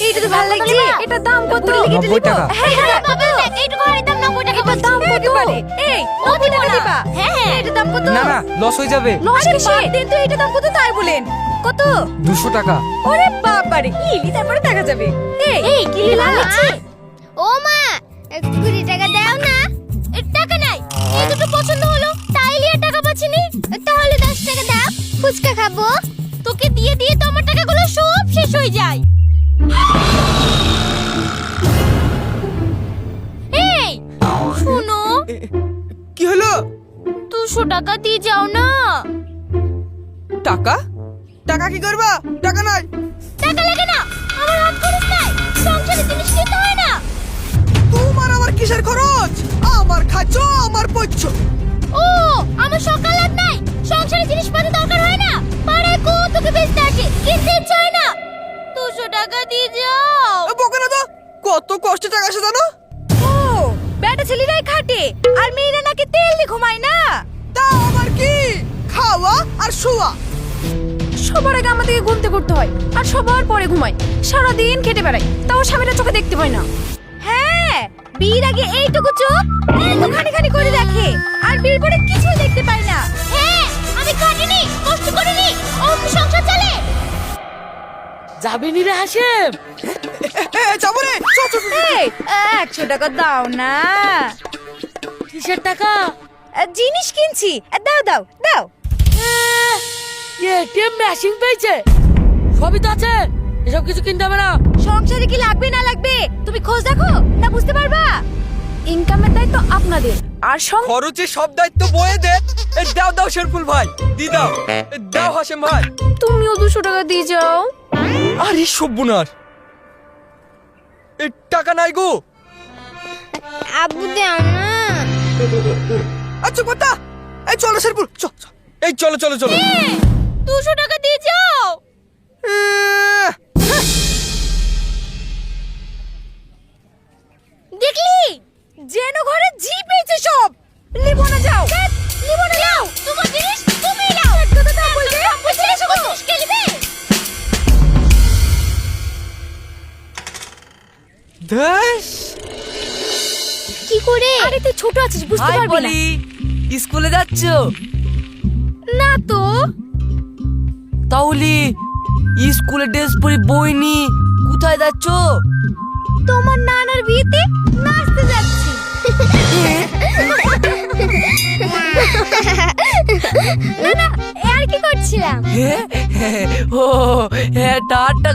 এইটা তো ভালো লাগছে। এটা দাম কত? 90 টাকা। হ্যাঁ হ্যাঁ বাবা, এইটুকু ঘরের দাম 90 টাকা। এটা দাম কত? এই 90 টাকা দিবা? হ্যাঁ হ্যাঁ। এটা দাম কত? না না, লস হয়ে যাবে। লস কিসে? দিন তো এটা দাম কত তাই বলেন। কত? 200 টাকা। ওরে বাবারে, ইলি তারপরে দেখা যাবে। এই কি ভালো লাগছে? ও মা 20 টাকা দাও না। টাকা নাই, এই দুটো পছন্দ হলো তাই লিয়ে টাকা পাচ্ছিনি। তাহলে 10 টাকা দাও, ফুচকা খাবো। তোকে দিয়ে দিয়ে তো আমার টাকাগুলো সব শেষ হয়ে যায়। এই শুনো, কি হলো? 200 টাকা দিয়ে যাও না। টাকা? টাকা কি করবা? টাকা নাই। টাকা লাগে না, আমার হাত খরচ নাই, সংসারে জিনিস কিনতে হয় না। তোমার আবার কিসের খরচ? আমার খাচ্ছ, আমার পড়ছ। ও আমার সকাল হাত নাই, সংসারে জিনিসপত্র দরকার হয় না। পাড়ায় কতকে বেচতে আছে, কিনতে ইচ্ছে হয় না। 200 টাকা দিয়ে যাও। বকে না তো, কত কষ্টে টাকা আসে জানো? ও বেটা ছেলেরাই খাটে আর মেয়েরা নাকি তেল দিয়ে ঘুমায় না। তা আমার কি? খাওয়া আর শোয়া। সবার আগে আমাদেরকে ঘুমতে করতে হয় আর সবার পরে ঘুমাই। সারাদিন খেটে বেড়াই, তাও স্বামীরা চোখে দেখতে পায় না। হ্যাঁ, বিয়ের আগে এইটুকু চোখ একটু খানি খানি করে দেখে আর বিয়ের পরে কিছুই দেখতে পায় না। হ্যাঁ আমি খাটিনি, কষ্ট করিনি, অন্য সংসার চলে। যাবি নি রে হাসেম? যাবো রে। এই 100 টাকা দাও না। কিসের টাকা? জিনিস কিনছি, দাও দাও দাও। এটিএম মেশিন পেয়েছে, সবই তো আছে, এসব কিছু কিনতে হবে না। সংসারে কি লাগবে না লাগবে তুমি খোঁজ দেখো, না বুঝতে পারবা। ইনকামের দায়িত্ব আপনাদের আর খরচে সব দায়িত্ব বয়ে দে। দাও দাও শেরফুল ভাই, দি দাও। দাও হাসেম ভাই। তুমিও 200 টাকা দিয়ে যাও। আরে সব্বনার, টাকা নাই গো। আব্বু দাও না। আচ্ছা কথা, এই চলো শেরফুল, এই চলো চলো চলো। 200 টাকা দিয়ে যাও। দেখলি যেন ঘরে জি পেয়েছে সব। লিবো না যাও। লিবো না যাও, তোমার জিনিস তুমি নাও। কথা দাও বলবে। বুঝলে সব মুশকিল দিবে। দেশ কি করে? আরে তুই ছোট আছিস, বুঝতে হাই পারবি না। বলি, স্কুলে যাচ্ছ? না তো। তাহলে স্কুলে ড্রেস পরে বই নি কোথায় যাচ্ছ? তোমার নানার বিয়েতে নাচতে যাচ্ছি। না না, আর কি করছিলাম? ও হ্যাঁ, টাটা